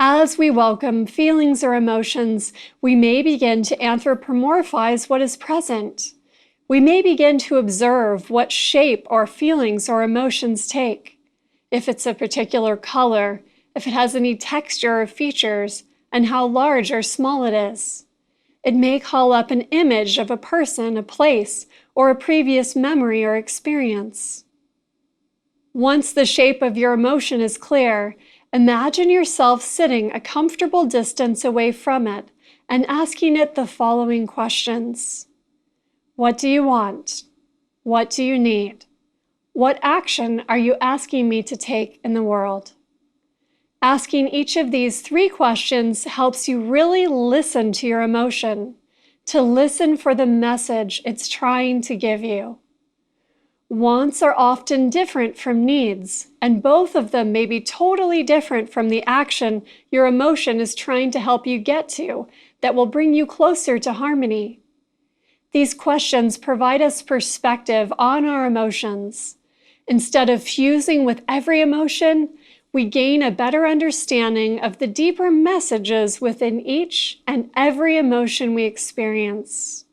As we welcome feelings or emotions, we may begin to anthropomorphize what is present. We may begin to observe what shape our feelings or emotions take. If it's a particular color, if it has any texture or features, and how large or small it is. It may call up an image of a person, a place, or a previous memory or experience. Once the shape of your emotion is clear, imagine yourself sitting a comfortable distance away from it and asking it the following questions. What do you want? What do you need? What action are you asking me to take in the world? Asking each of these 3 questions helps you really listen to your emotion, to listen for the message it's trying to give you. Wants are often different from needs, and both of them may be totally different from the action your emotion is trying to help you get to that will bring you closer to harmony. These questions provide us perspective on our emotions. Instead of fusing with every emotion, we gain a better understanding of the deeper messages within each and every emotion we experience.